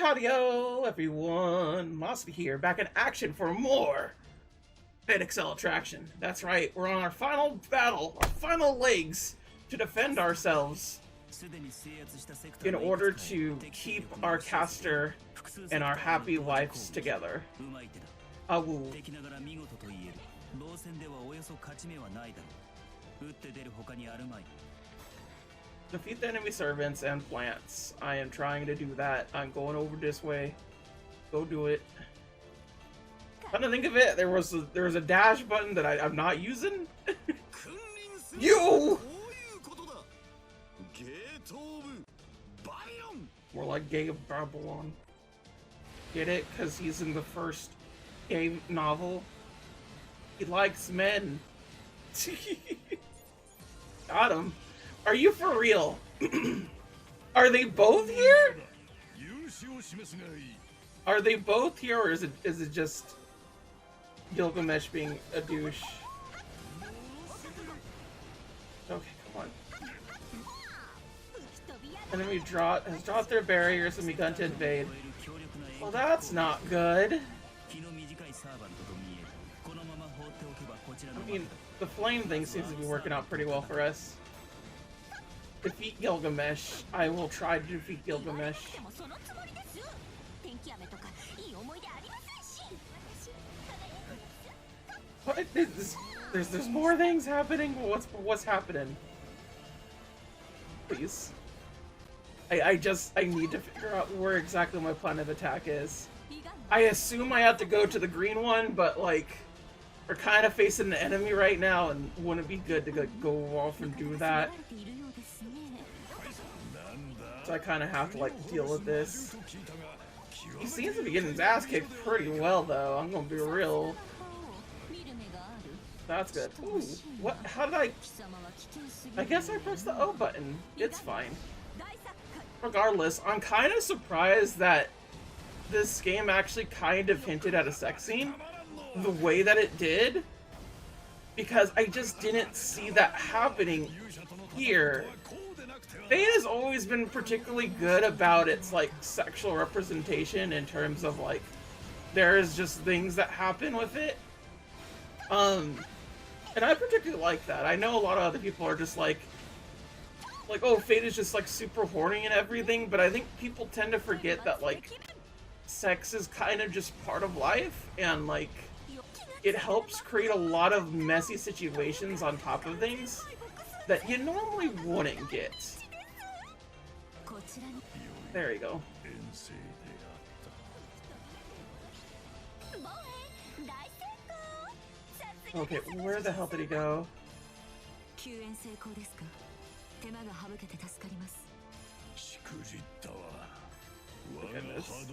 howdy-o, everyone. Mosby here, back in action for more Extella attraction. That's right, we're on our final battle, our final legs to defend ourselves in order to keep our caster and our happy lives together. Awoo. Defeat the enemy servants and plants. I am trying to do that. I'm going over this way. Go do it. Come to think of it, there was a dash button that I'm not using. You! More like Gay of Babylon. Get it? Because he's in the first gay novel. He likes men. Got him. Are you for real? Are they both here? Are they both here, or is it just Gilgamesh being a douche? Okay, come on. Enemy has dropped their barriers and begun to invade. Well, that's not good. I mean, the flame thing seems to be working out pretty well for us. Defeat Gilgamesh. I will try to defeat Gilgamesh. What? There's more things happening? What's happening? Please. I need to figure out where exactly my plan of attack is. I assume I have to go to the green one, but like, we're kind of facing an enemy right now, and wouldn't it be good to go off and do that? So I kind of have to like deal with this. He seems to be getting his ass kicked pretty well, though. I'm gonna be real. That's good. Ooh, what? How did I guess I pressed the O button. It's fine. Regardless, I'm kind of surprised that this game actually kind of hinted at a sex scene the way that it did, because I just didn't see that happening here. Fate has always been particularly good about its like sexual representation in terms of like there's just things that happen with it. And I particularly like that. I know a lot of other people are just like, oh, Fate is just like super horny and everything, but I think people tend to forget that like sex is kind of just part of life, and like it helps create a lot of messy situations on top of things that you normally wouldn't get. There you go. Okay, where the hell did he go? Goodness.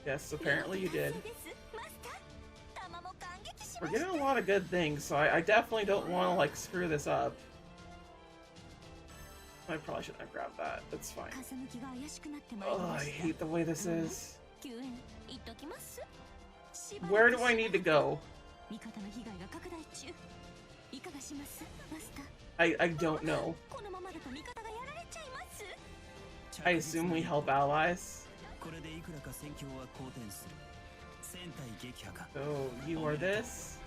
Yes, apparently you did. We're getting a lot of good things, so I definitely don't want to like screw this up. I probably shouldn't have grabbed that. That's fine. Oh, I hate the way this is. Where do I need to go? I don't know. I assume we help allies. Oh, you are this?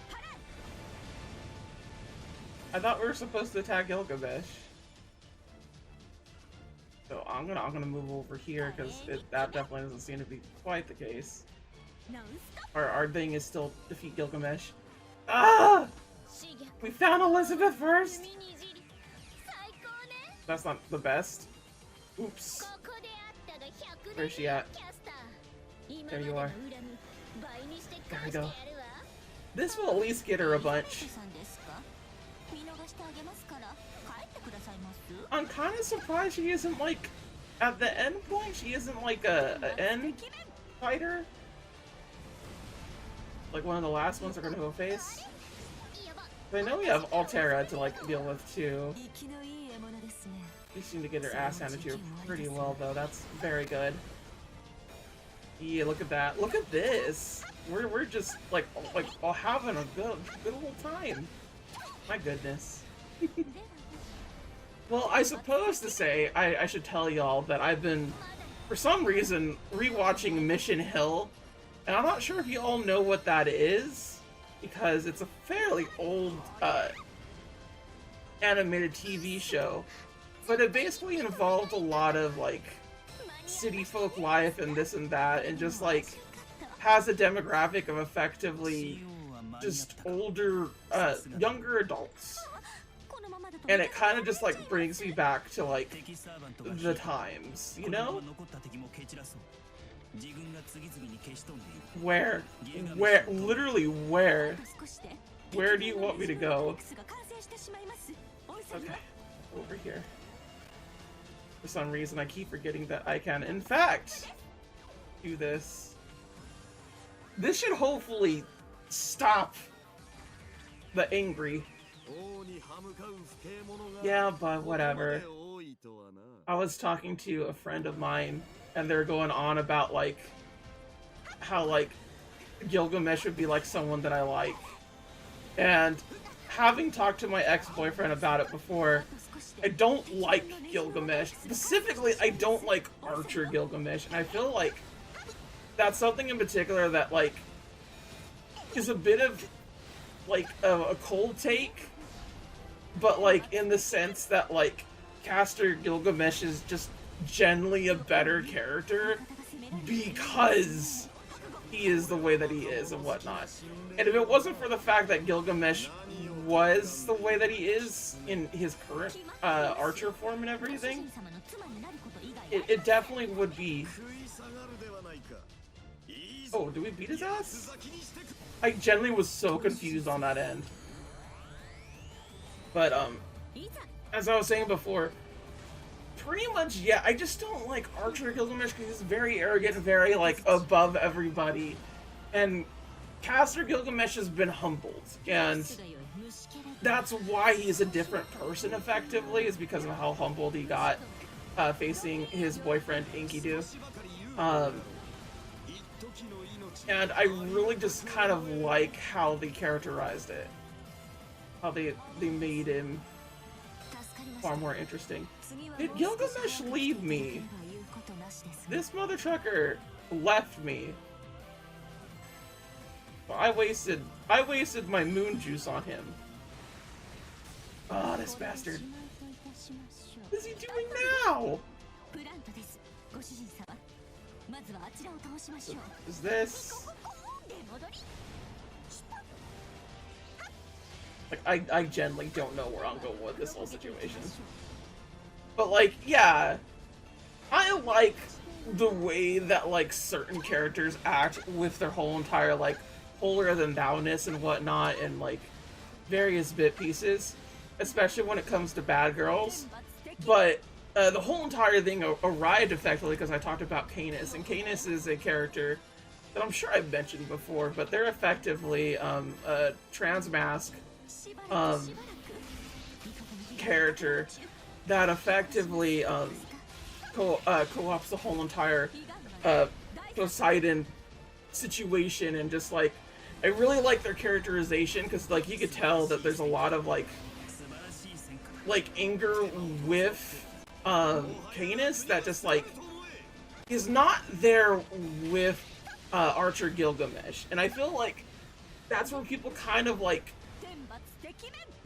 I thought we were supposed to attack Gilgamesh. So I'm gonna move over here because that definitely doesn't seem to be quite the case. Our thing is still defeat Gilgamesh. Ah! We found Elizabeth first. That's not the best. Oops. Where's she at? There you are. There we go. This will at least get her a bunch. I'm kind of surprised she isn't like, at the end point, she isn't like a end fighter. Like one of the last ones we're gonna go face. But I know we have Altera to like deal with too. We seem to get her ass handed to her pretty well though. That's very good. Yeah, look at that. Look at this. We're just like all having a good old time. My goodness. Well, I suppose to say I should tell y'all that I've been for some reason, rewatching Mission Hill, and I'm not sure if you all know what that is, because it's a fairly old animated TV show, but it basically involved a lot of like city folk life and this and that, and just like has a demographic of effectively just older, younger adults. And it kind of just like brings me back to like the times, you know? Where do you want me to go? Okay, over here. For some reason, I keep forgetting that I can, in fact, do this. This should hopefully stop the angry. Yeah, but whatever. I was talking to a friend of mine, and they're going on about, like, how, like, Gilgamesh would be, like, someone that I like. And having talked to my ex-boyfriend about it before, I don't like Gilgamesh. Specifically, I don't like Archer Gilgamesh, and I feel like that's something in particular that, like, is a bit of, like, a cold take, but, like, in the sense that, like, Caster Gilgamesh is just generally a better character because he is the way that he is and whatnot. And if it wasn't for the fact that Gilgamesh was the way that he is in his current Archer form and everything, it definitely would be... Oh, do we beat his ass? I genuinely was so confused on that end. But, as I was saying before, pretty much, yeah, I just don't like Archer Gilgamesh because he's very arrogant and very, like, above everybody. And Caster Gilgamesh has been humbled, and that's why he's a different person, effectively, is because of how humbled he got facing his boyfriend, Enkidu. And I really just kind of like how they characterized it. How they made him far more interesting. Did Gilgamesh leave me? This mother trucker left me. Well, I wasted my moon juice on him. Oh, this bastard. What is he doing now? Is this... Like, I genuinely don't know where I'm going with this whole situation. But, like, yeah. I like the way that, like, certain characters act with their whole entire, like, holier-than-thou-ness and whatnot, and, like, various bit pieces. Especially when it comes to bad girls. But the whole entire thing arrived effectively because I talked about Canis, and Canis is a character that I'm sure I've mentioned before, but they're effectively a transmask character that effectively co-ops the whole entire Poseidon situation, and just like I really like their characterization because like you could tell that there's a lot of like anger with Canis that just like is not there with Archer Gilgamesh, and I feel like that's where people kind of like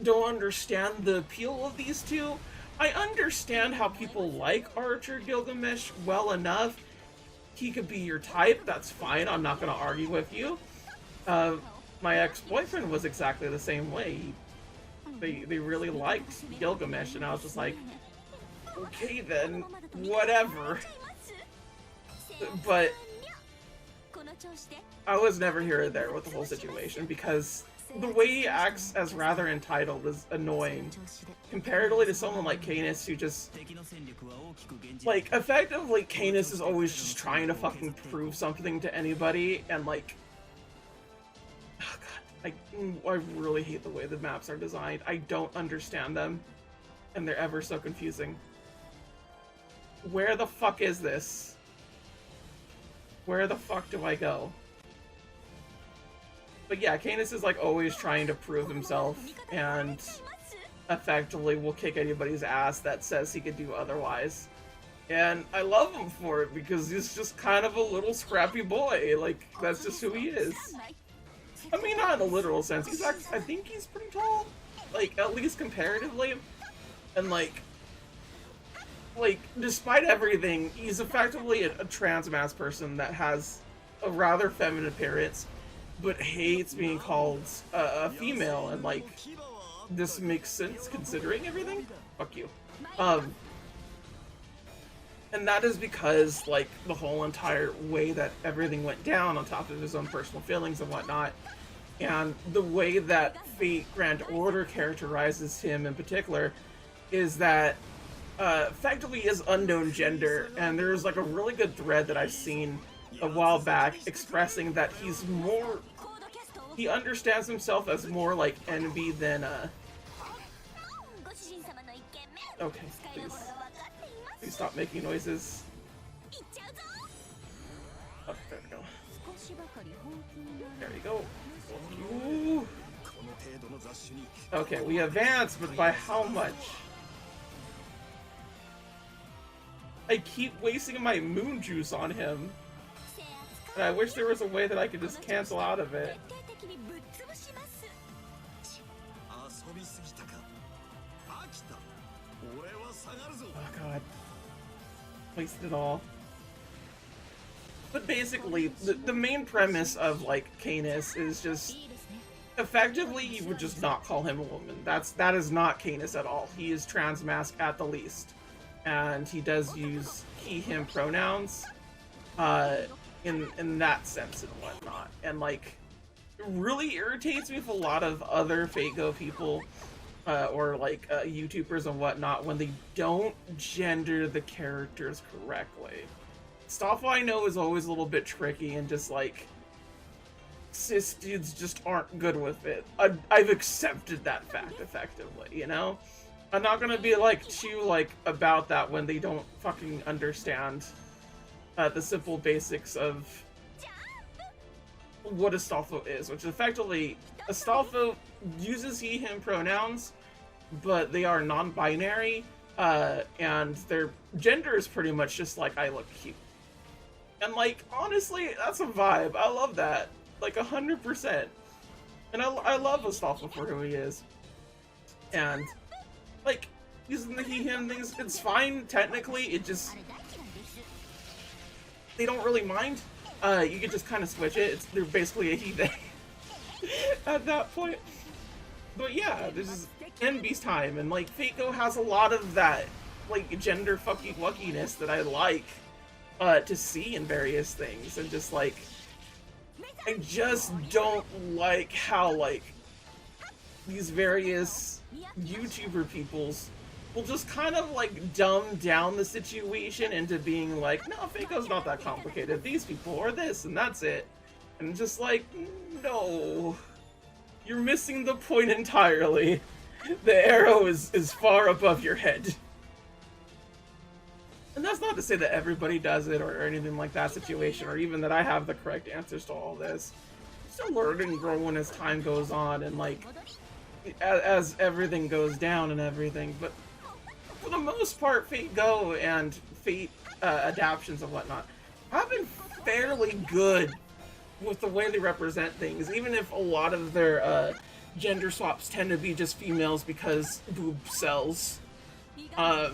don't understand the appeal of these two. I understand how people like Archer Gilgamesh well enough. He could be your type, that's fine, I'm not gonna argue with you. My ex-boyfriend was exactly the same way. They really liked Gilgamesh, and I was just like, okay then, whatever. But I was never here or there with the whole situation, because the way he acts as rather entitled is annoying, comparatively to someone like Canis, who just, like, effectively Canis is always just trying to fucking prove something to anybody, and like, oh god, I really hate the way the maps are designed. I don't understand them, and they're ever so confusing. Where the fuck is this? Where the fuck do I go? But yeah, Canis is like always trying to prove himself, and effectively will kick anybody's ass that says he could do otherwise. And I love him for it because he's just kind of a little scrappy boy. Like, that's just who he is. I mean, not in a literal sense. He's actually, I think he's pretty tall. Like, at least comparatively. And like, despite everything, he's effectively a trans mass person that has a rather feminine appearance, but hates being called a female, and like, this makes sense considering everything. Fuck you. And that is because, like, the whole entire way that everything went down, on top of his own personal feelings and whatnot, and the way that Fate Grand Order characterizes him in particular, is that effectively is unknown gender. And there's like a really good thread that I've seen a while back expressing that he's more, he understands himself as more like envy than okay, please stop making noises. Oh, there we go. There we go. Ooh. Okay, we advance, but by how much? I keep wasting my moon juice on him. And I wish there was a way that I could just cancel out of it. Oh god. Wasted it all. But basically, the main premise of, like, Canis is just, effectively, you would just not call him a woman. That is not Canis at all. He is transmasc at the least. And he does use he, him pronouns, in that sense and whatnot. And, like, it really irritates me with a lot of other Fate-Go people, or like YouTubers and whatnot, when they don't gender the characters correctly. Stuff I know is always a little bit tricky, and just like, cis dudes just aren't good with it. I've accepted that fact effectively, you know? I'm not gonna be like too like about that when they don't fucking understand the simple basics of what Astolfo is, which effectively, Astolfo uses he, him pronouns, but they are non-binary, and their gender is pretty much just like, I look cute. And like, honestly, that's a vibe. I love that. Like, 100%. And I love Astolfo for who he is. And, like, using the he, him things, it's fine, technically, it just, they don't really mind. You can just kind of switch it. They're basically a he, they at that point. But yeah, this is in Beast time, and like, Fate-Go has a lot of that, like, gender fucky-wuckiness that I like to see in various things, and just like, I just don't like how, like, these various YouTuber peoples will just kind of like dumb down the situation into being like, no, Fate-Go's not that complicated, these people are this and that's it. And just like, no, you're missing the point entirely. The arrow is far above your head. And that's not to say that everybody does it or anything like that situation, or even that I have the correct answers to all this. Still learning and growing as time goes on, and like, as everything goes down and everything. But for the most part, Fate-Go and Fate adaptions and whatnot have been fairly good with the way they represent things, even if a lot of their gender swaps tend to be just females because boob sells. A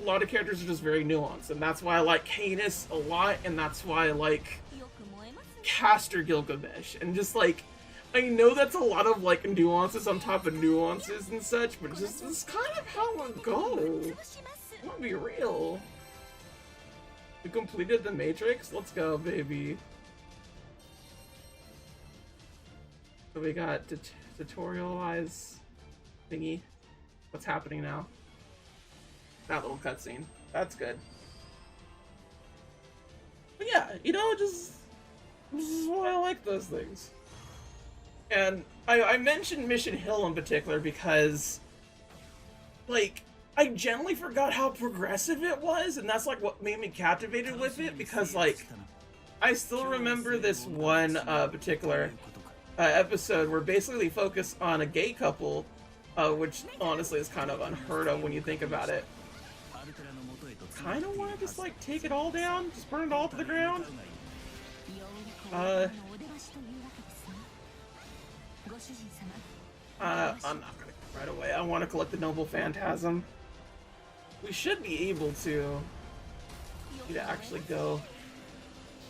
lot of characters are just very nuanced, and that's why I like Canis a lot, and that's why I like Caster Gilgamesh. And just like, I know that's a lot of like nuances on top of nuances and such, but just, this is kind of how it goes. I'm gonna be real. We completed the Matrix? Let's go, baby. So we got tutorialize thingy. What's happening now? That little cutscene. That's good. But yeah, you know, just, this is why I like those things. And I mentioned Mission Hill in particular because, like, I generally forgot how progressive it was, and that's like what made me captivated with it, because like, I still remember this one particular episode where basically they focus on a gay couple, which honestly is kind of unheard of when you think about it. kind of want to just like take it all down, just burn it all to the ground. I'm not gonna go right away. I want to collect the Noble Phantasm. We should be able to actually go.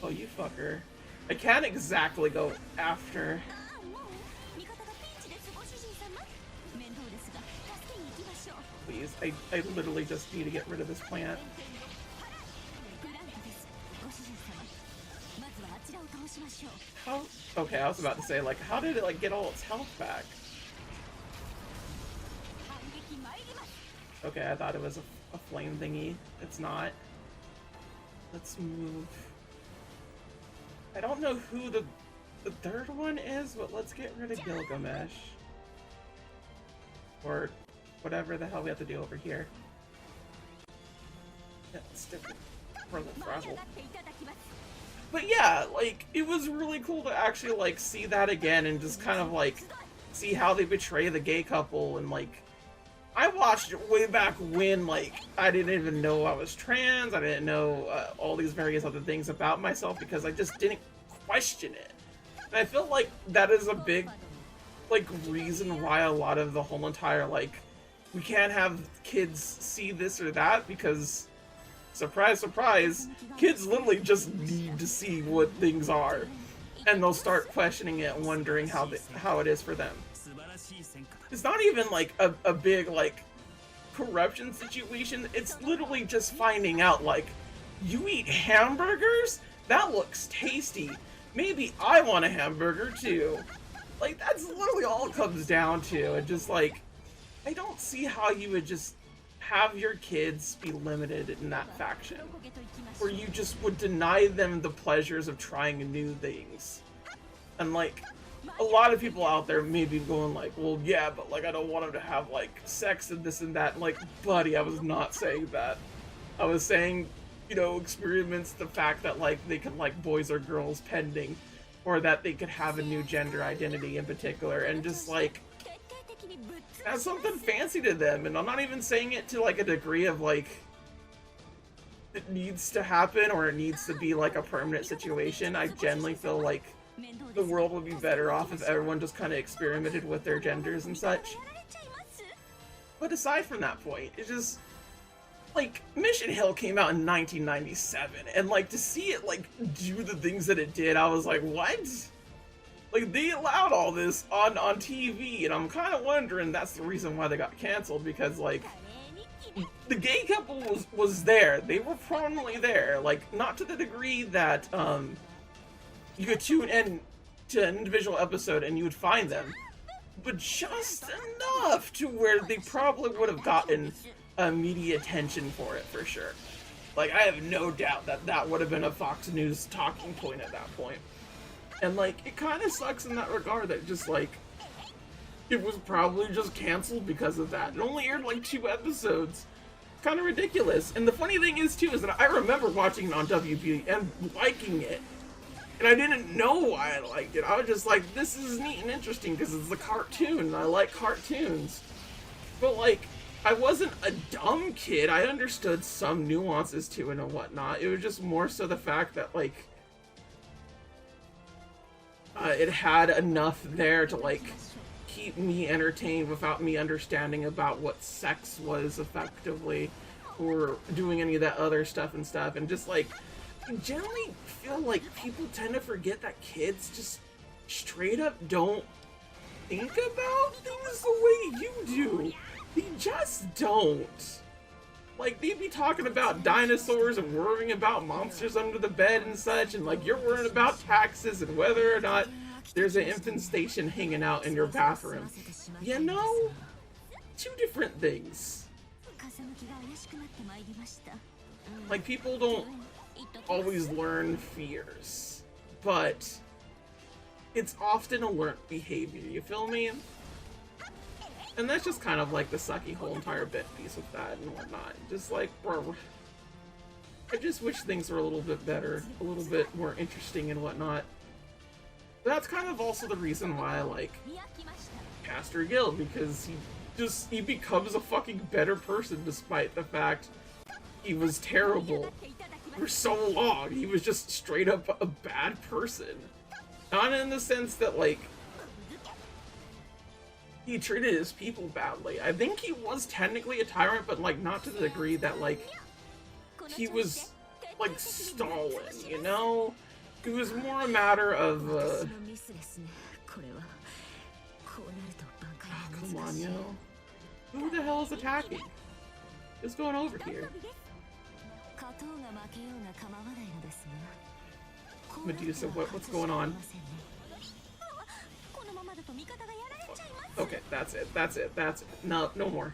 Oh, you fucker. I can't exactly go after. Please, I literally just need to get rid of this plant. How? Okay, I was about to say, like, how did it, like, get all its health back? Okay, I thought it was a flame thingy. It's not. Let's move. I don't know who the third one is, but let's get rid of Gilgamesh. Or whatever the hell we have to do over here. Yeah, stick with Frazzle. But yeah, like, it was really cool to actually, like, see that again and just kind of, like, see how they betray the gay couple. And, like, I watched it way back when, like, I didn't even know I was trans, I didn't know all these various other things about myself because I just didn't question it. And I feel like that is a big, like, reason why a lot of the whole entire, like, we can't have kids see this or that because, surprise, surprise, kids literally just need to see what things are. And they'll start questioning it and wondering how it is for them. It's not even, like, a big, like, corruption situation. It's literally just finding out, like, you eat hamburgers? That looks tasty. Maybe I want a hamburger, too. Like, that's literally all it comes down to. And just, like, I don't see how you would just have your kids be limited in that faction. Where you just would deny them the pleasures of trying new things. And, like, a lot of people out there may be going like, well, yeah, but, like, I don't want them to have, like, sex and this and that. And, like, buddy, I was not saying that. I was saying, you know, experiments the fact that, like, they could like boys or girls pending. Or that they could have a new gender identity in particular. And just, like, have something fancy to them. And I'm not even saying it to, like, a degree of, like, it needs to happen or it needs to be, like, a permanent situation. I genuinely feel like the world would be better off if everyone just kind of experimented with their genders and such. But aside from that point, it's just, like, Mission Hill came out in 1997, and, like, to see it, like, do the things that it did, I was like, what? Like, they allowed all this on TV, and I'm kind of wondering that's the reason why they got canceled, because, like, the gay couple was there. They were prominently there. Like, not to the degree that, you could tune in to an individual episode and you would find them, but just enough to where they probably would have gotten media attention for it, for sure. Like, I have no doubt that that would have been a Fox News talking point at that point. And, like, it kind of sucks in that regard that just, like, it was probably just canceled because of that. It only aired, like, 2 episodes. Kind of ridiculous. And the funny thing is, too, is that I remember watching it on WB and liking it. And I didn't know why I liked it. I was just like, this is neat and interesting because it's a cartoon and I like cartoons. But, like, I wasn't a dumb kid. I understood some nuances to it and whatnot. It was just more so the fact that, like, it had enough there to, like, keep me entertained without me understanding about what sex was effectively or doing any of that other stuff. And just, like, I generally feel like people tend to forget that kids just straight up don't think about things the way you do. They just don't. Like, they'd be talking about dinosaurs and worrying about monsters under the bed and such, and, like, you're worrying about taxes and whether or not there's an infant station hanging out in your bathroom. You know? 2 different things. Like, people don't always learn fears, but it's often a learned behavior, you feel me? And that's just kind of like the sucky whole entire bit piece with that and whatnot. Just like, bro, I just wish things were a little bit better, a little bit more interesting and whatnot. But that's kind of also the reason why I like Pastor Guild, because he becomes a fucking better person despite the fact he was terrible for so long. He was just straight up a bad person. Not in the sense that, like, he treated his people badly. I think he was technically a tyrant, but, like, not to the degree that, like, he was, like, Stalin, you know? It was more a matter of, oh, come on, yo. Who the hell is attacking? What's going over here? Medusa, what's going on? Okay, that's it. No more.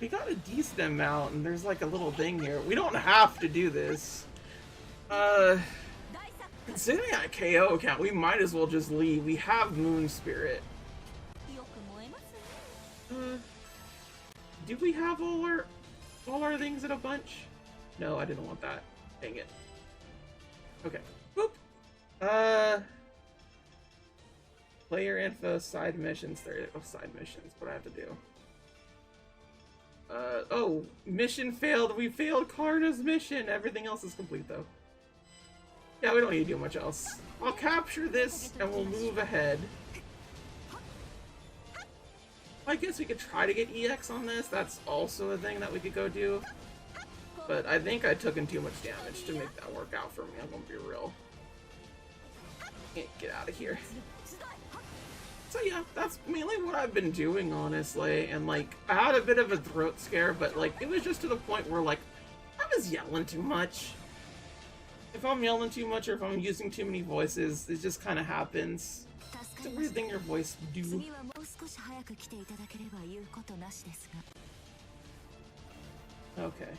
We got a decent amount, and there's like a little thing here. We don't have to do this. Considering that KO account, we might as well just leave. We have Moon Spirit. Do we have all our things in a bunch? No, I didn't want that. Dang it. Okay. Boop. Player info, side missions. There are side missions. What I have to do. Oh, mission failed. We failed Karna's mission. Everything else is complete though. Yeah, we don't need to do much else. I'll capture this and we'll move ahead. I guess we could try to get EX on this. That's also a thing that we could go do. But I think I took in too much damage to make that work out for me. I'm gonna be real. Can't get out of here. So yeah, that's mainly what I've been doing, honestly. And like, I had a bit of a throat scare, but like, it was just to the point where like, I was yelling too much. If I'm yelling too much or if I'm using too many voices, it just kind of happens. It's a weird thing your voice do. Okay.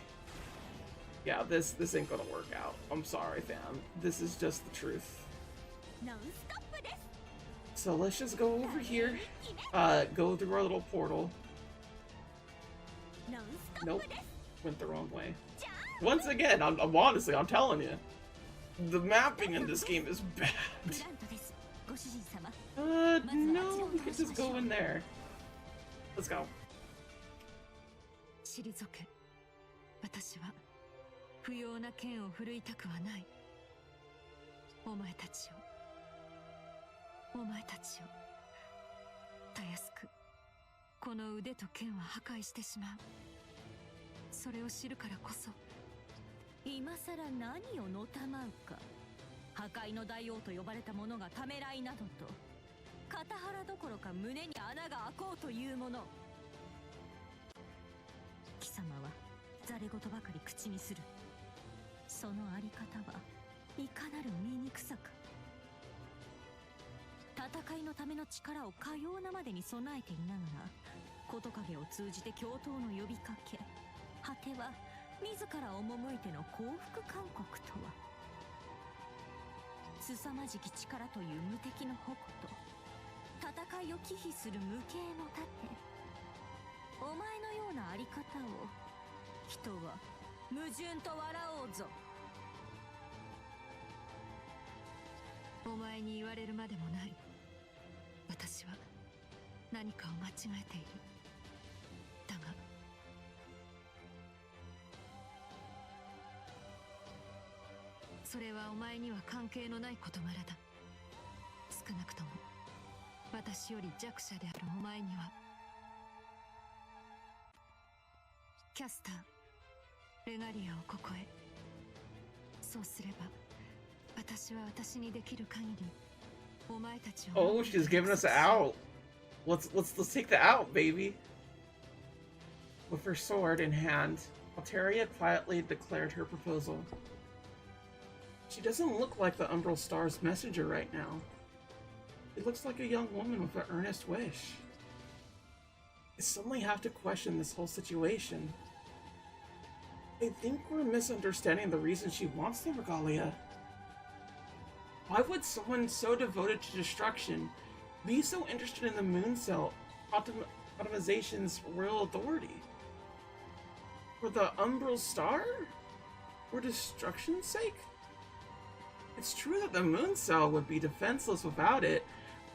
Yeah, this ain't gonna work out. I'm sorry, fam. This is just the truth. So let's just go over here. Go through our little portal. Nope. Went the wrong way. Once again, I'm honestly, I'm telling you. The mapping in this game is bad. No, we could just go in there. Let's go. 不要な剣を振るいたくはない。お前たちをたやすくこの腕と剣は破壊してしまう。それを知るからこそ今さら何をのたまうか。破壊の大王と呼ばれた者がためらいなどと肩腹どころか胸に穴が開こうというもの。貴様はざれ言ばかり口にする。そのあり方はいかなる醜さか。戦いのための力をかようなまでに備えていながら事影を通じて共闘の呼びかけ、果ては自ら赴いての降伏勧告とは。凄まじき力という無敵の矛と戦いを忌避する無形の盾。お前のようなあり方を人は矛盾と笑おうぞ。お前に言われるまでもない。私は何かを間違えている。だがそれはお前には関係のない事柄だ。少なくとも私より弱者であるお前には。キャスター、レガリアをここへ。そうすれば私は私にできる限りお前たちを。Oh, she's giving us an out. Let's take the out, baby. With her sword in hand, Altera quietly declared her proposal. She doesn't look like the Umbral Star's messenger right now. It looks like a young woman with an earnest wish. I suddenly have to question this whole situation. I think we're misunderstanding the reason she wants the regalia. Why would someone so devoted to destruction be so interested in the Moon Cell Optimization's royal authority? For the Umbral Star? For destruction's sake? It's true that the Moon Cell would be defenseless without it,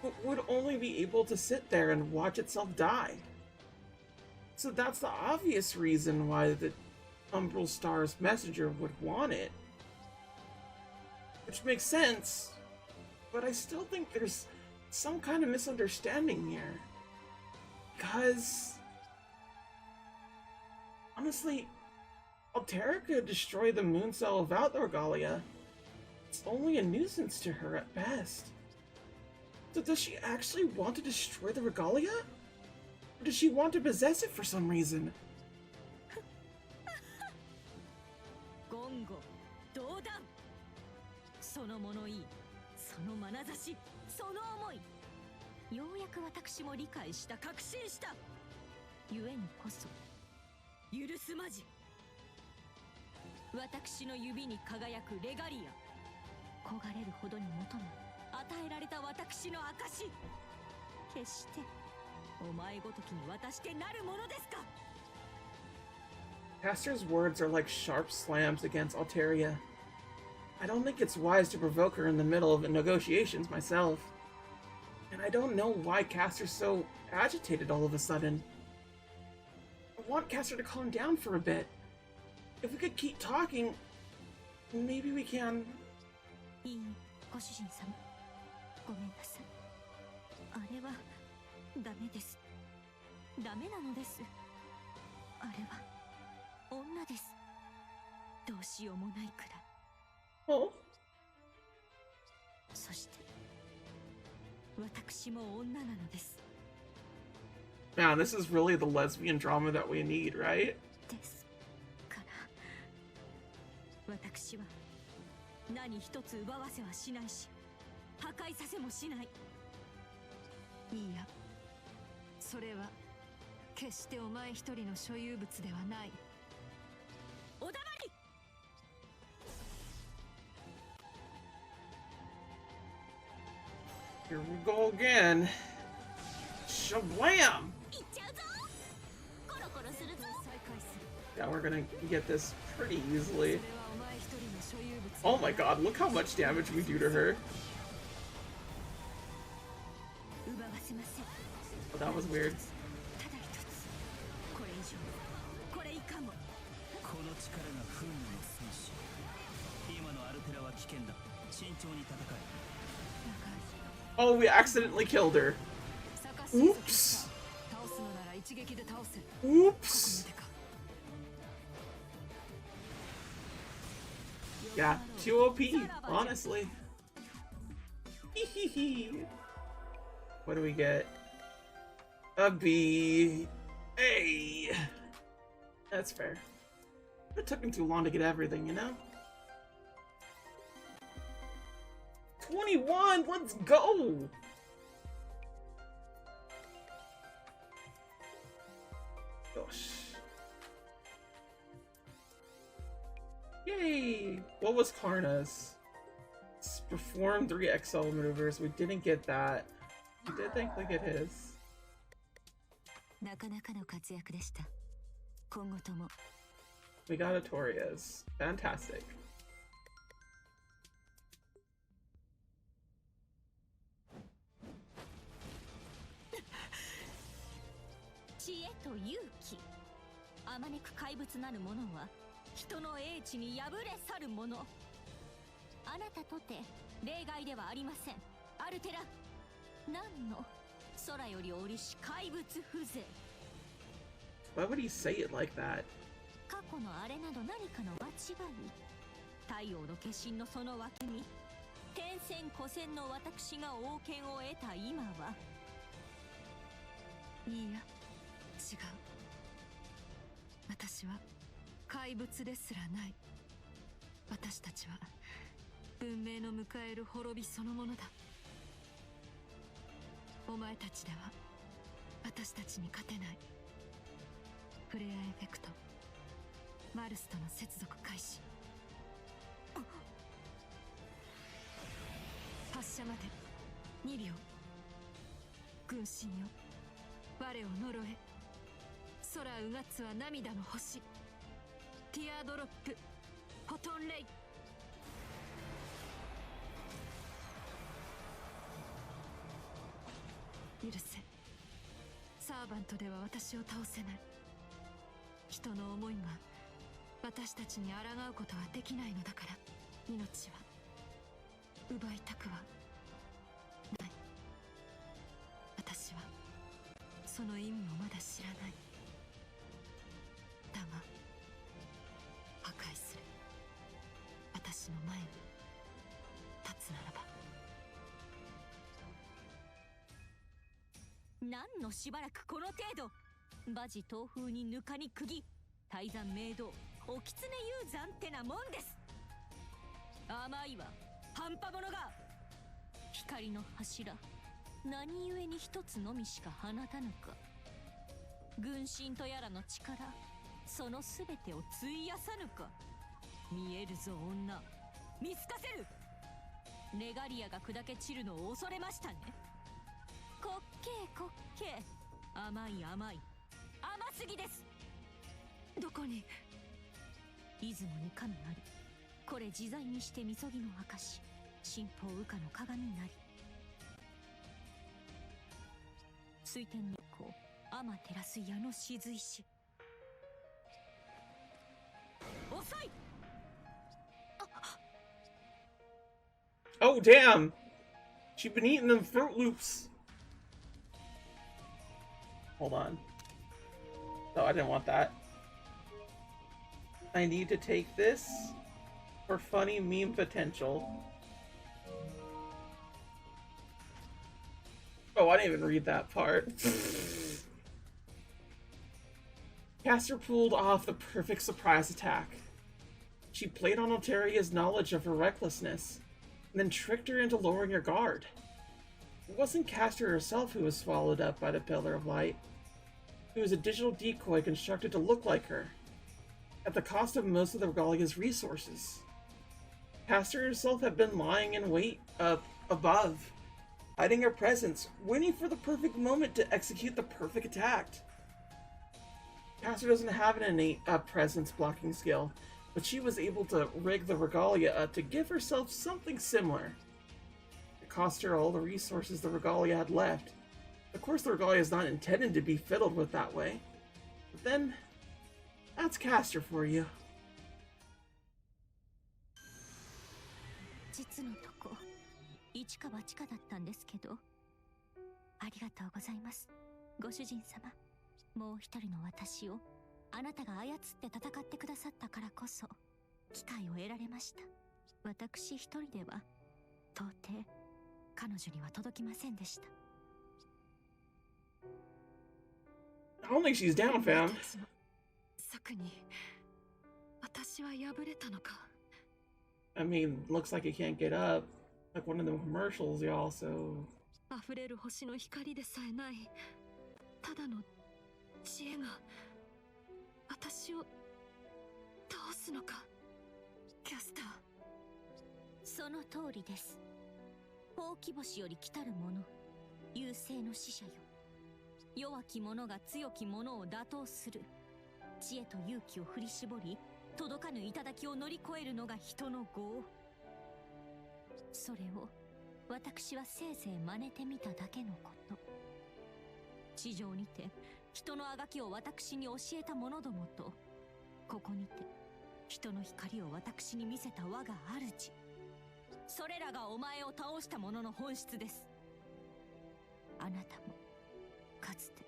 but would only be able to sit there and watch itself die. So that's the obvious reason why the Umbral Star's messenger would want it. Which makes sense, but I still think there's some kind of misunderstanding here. Because, honestly, Altera could destroy the moon cell without the regalia. It's only a nuisance to her at best. So does she actually want to destroy the regalia? Or does she want to possess it for some reason? Gongo, どうだ。その物言い、その眼差し、その思い。ようやく私も理解した、確信した。故にこそ許すまじ。私の指に輝くレガリア、焦がれるほどに求め与えられた私の証。決してお前ごときに渡してなるものですか。 Caster's words are like sharp slams against Alteria. I don't think it's wise to provoke her in the middle of negotiations myself. And I don't know why Caster's so agitated all of a sudden. I want Caster to calm down for a bit. If we could keep talking, maybe we can... いい、ご主人様。ごめんなさい。あれは、ダメです。ダメなのです。あれは、女です。どうしようもないくらい。Oh. そして、私も女なのです。Man, this is really the lesbian drama that we need, right? ですから、私は何一つ奪わせはしないし、破壊させもしない。いいや、それは決してお前一人の所有物ではない。おだまり。Here we go again. Shablam! Yeah, we're gonna get this pretty easily. Oh my god, look how much damage we do to her. Oh, that was weird. Oh, we accidentally killed her. Oops. Oops. Yeah, too OP, honestly. What do we get? A B. A. That's fair. It took me too long to get everything, you know? 21! Let's go! Gosh. Yay! What was Karna's? Perform 3 XL maneuvers. We didn't get that. We did think we get his. We got Atoria's. Fantastic. Rito no Hに敗れ去る者。あなたとて例外ではありません。アルテラ、何の空より降りし怪物風情。Why would he say it like that? 過去のあれなど何かの間違い。太陽の化身のその脇に天戦古戦の私が王権を得た今は。いいや、違う。私は怪物ですらない。私たちは文明の迎える滅びそのものだ。お前たちでは私たちに勝てない。フレアエフェクト、マルスとの接続開始。発射まで2秒。軍神よ、我を呪え。空うがつは涙の星。ティアドロップ、フォトンレイ。許せ。サーバントでは私を倒せない。人の思いが私たちに抗うことはできないのだから、命は奪いたくはない。私はその意味をまだ知らない。だが破壊する。私の前に立つならば。何のしばらくこの程度。馬事東風にぬかに釘、大山明道、お狐雄山ってなもんです。甘いわ半端者が。光の柱、何故に一つのみしか放たぬか。軍神とやらの力、その全てを費やさぬか。見えるぞ女、見透かせる。レガリアが砕け散るのを恐れましたね。こっけーこっけー、甘い甘い、甘すぎです。どこに。出雲に神あり、これ自在にしてみそぎの証、神宝羽化の鏡なり。水天日光、天照らす矢の雫石。遅い。Oh, damn! She's been eating them Fruit Loops. Hold on. No, I didn't want that. I need to take this for funny meme potential. Oh, I didn't even read that part. Caster pulled off the perfect surprise attack. She played on Alteria's knowledge of her recklessness, and then tricked her into lowering her guard. It wasn't Caster herself who was swallowed up by the Pillar of Light. It was a digital decoy constructed to look like her, at the cost of most of the Regalia's resources. Caster herself had been lying in wait up above, hiding her presence, waiting for the perfect moment to execute the perfect attack. Caster doesn't have an innate presence blocking skill, but she was able to rig the Regalia up to give herself something similar. It cost her all the resources the Regalia had left. Of course, the Regalia is not intended to be fiddled with that way. But then, that's Caster for you. 実のとこ、一か八かだったんですけど、ありがとうございます、ご主人様。もう一人の私をあなたが操って戦ってくださったからこそ機会を得られました。私一人では到底彼女には届きませんでした。I don't think she's down, fam. 策に私は敗れたのか。I mean, looks like you can't get up. Like one of them commercials, y'all, so... 溢れる星の光でさえない、ただの知恵が私を倒すのか。キャスター。その通りです。ほうき星より来たる者、優勢の使者よ。弱き者が強き者を打倒する。知恵と勇気を振り絞り、届かぬ頂を乗り越えるのが人の業。それを私はせいぜい真似てみただけのこと。地上にて人のあがきを私に教えた者どもと、ここにて人の光を私に見せた我が主、それらがお前を倒した者の本質です。あなたもかつて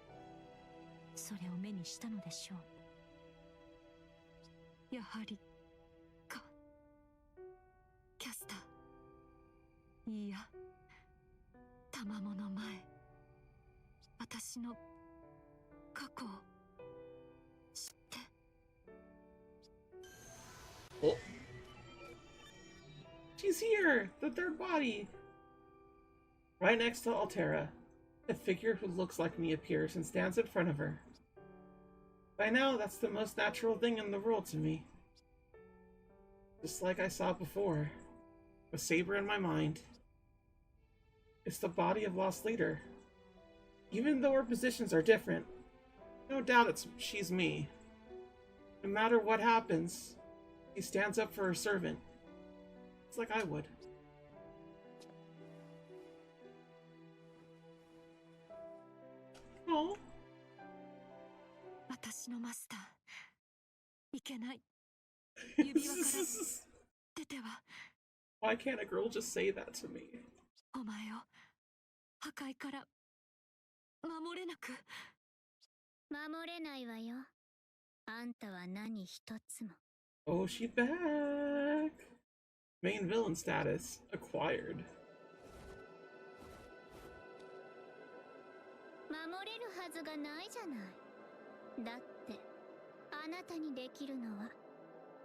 それを目にしたのでしょう。やはりか、キャスター。いいや、賜物前、私の過去を知って。Oh. She's here! The third body! Right next to Altera, a figure who looks like me appears and stands in front of her. By now, that's the most natural thing in the world to me. Just like I saw before, with Saber in my mind. It's the body of Lost Leader. Even though our positions are different, no doubt she's me. No matter what happens, she stands up for her servant. It's like I would. Oh. 私のマスター、いけない。指輪から出ては Why can't a girl just say that to me? お前を破壊から守れなく。守れないわよ。あんたは何一つも。 Oh, she's back! Main villain status acquired. 守れるはずがないじゃない。だってあなたにできるのは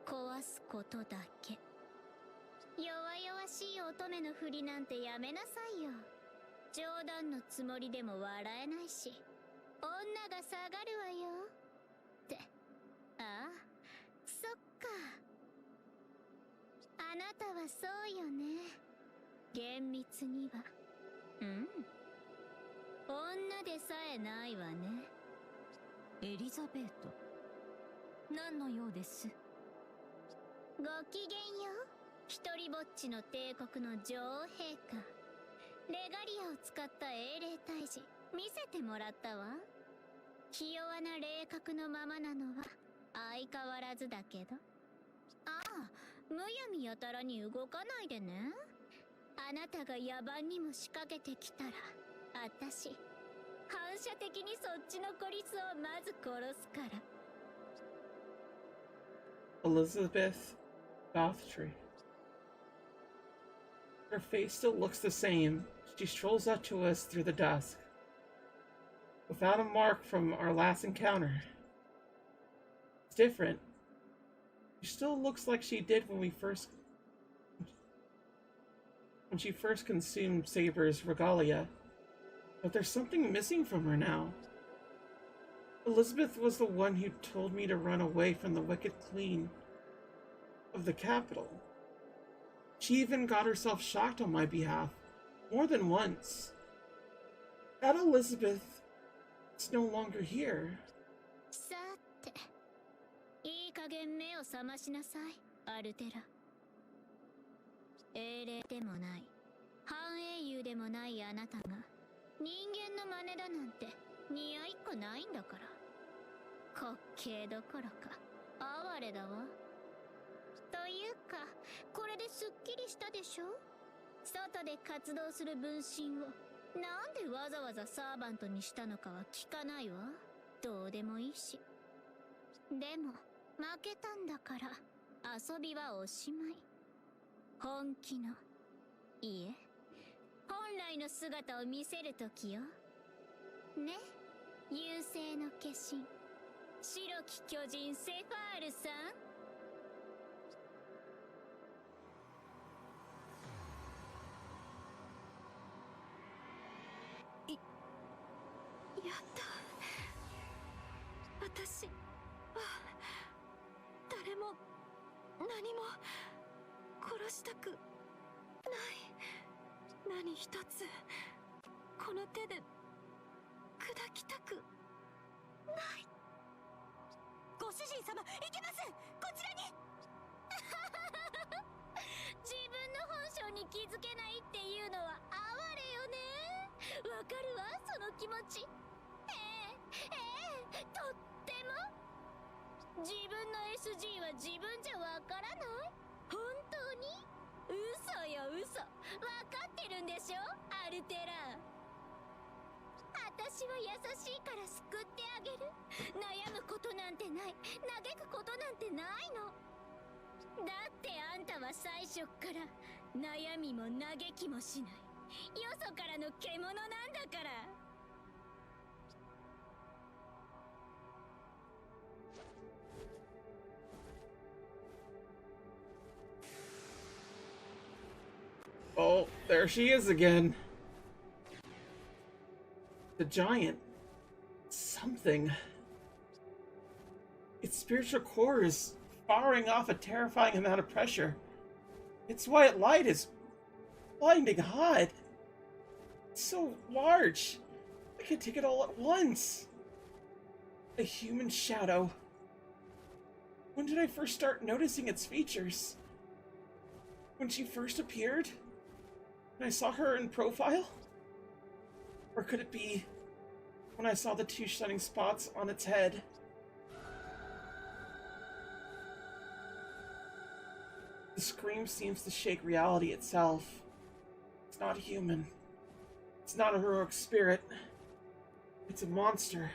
壊すことだけ。弱々しい乙女のふりなんてやめなさいよ。冗談のつもりでも笑えないし、女が下がるわよって。ああ、そっか。あなたはそうよね。厳密には。うん。女でさえないわね。エリザベート、何の用です？ごきげんよう。一人ぼっちの帝国の女王陛下。レガリアを使った英霊退治見せてもらったわ。ひ弱な霊格のままなのは相変わらずだけど。ああ、むやみやたらに動かないでね。あなたが野蛮にも仕掛けてきたら、私反射的にそっちの孤立をまず殺すから。 Elizabeth Bathory. Her face still looks the same. She strolls up to us through the dusk, without a mark from our last encounter. It's different. She still looks like she did when she first consumed Saber's regalia, but there's something missing from her now. Elizabeth was the one who told me to run away from the wicked queen of the capital. She even got herself shocked on my behalf, more than once. That Elizabeth is no longer here. さて、いい加減目を覚ましなさい、アルテラ。英霊でもない、半英雄でもないあなたが人間の真似だなんて似合いっこないんだから。滑稽どころか哀れだわ。というか、これですっきりしたでしょ。外で活動する分身をなんでわざわざサーバントにしたのかは聞かないわ。どうでもいいし。でも負けたんだから遊びはおしまい。本気の、いえ、本来の姿を見せるときよ。ね、優勢の化身、白き巨人セファールさん。やった。私は誰も何も殺したくない。何一つこの手で砕きたくない。ご主人様、いけます。こちらに。自分の本性に気づけないっていうのは哀れよね。わかるわ、その気持ち。とっても。自分の SG は自分じゃわからない。本当に？嘘よ嘘。わかってるんでしょ、アルテラ。私は優しいから救ってあげる。悩むことなんてない。嘆くことなんてないの。だってあんたは最初っから悩みも嘆きもしない、よそからの獣なんだから。Oh, there she is again. The giant. Something. Its spiritual core is firing off a terrifying amount of pressure. Its white light is blinding hot. It's so large. I can take it all at once. A human shadow. When did I first start noticing its features? When she first appeared? When I saw her in profile? Or could it be when I saw the two shining spots on its head? The scream seems to shake reality itself. It's not human. It's not a heroic spirit. It's a monster.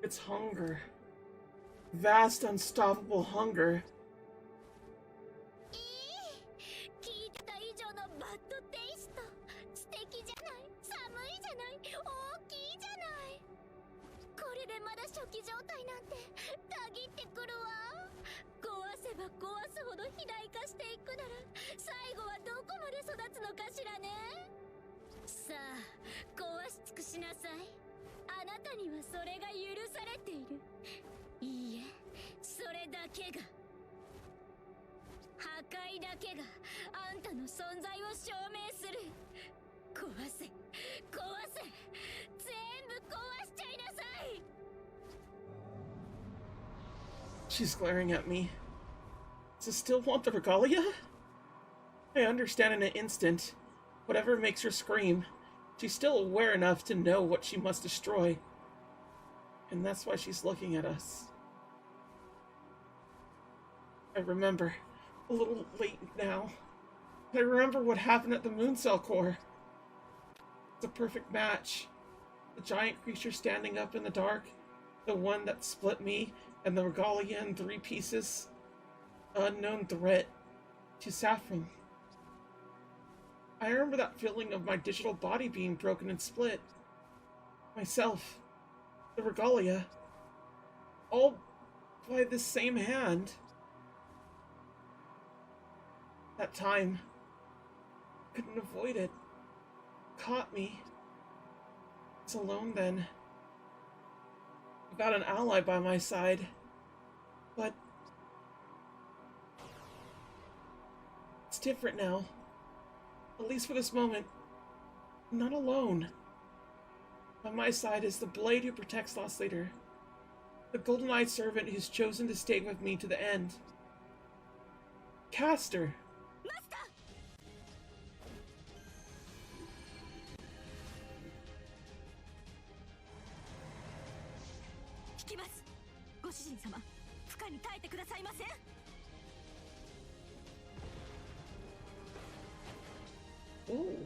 It's hunger. Vast, unstoppable hunger. She's glaring at me. Does it still want the regalia? I understand in an instant. Whatever makes her scream, she's still aware enough to know what she must destroy. And that's why she's looking at us. I remember. A little late now. I remember what happened at the Moon Cell Core. It's a perfect match. The giant creature standing up in the dark. The one that split me and the regalia in 3 pieces. Unknown threat to Saffron. I remember that feeling of my digital body being broken and split. Myself. The regalia. All by this same hand. That time. Couldn't avoid it. Caught me. I was alone then. I got an ally by my side. But it's different now. At least for this moment. I'm not alone. By my side is the blade who protects Lost Leader. The golden-eyed servant who's chosen to stay with me to the end. Caster! Ooh.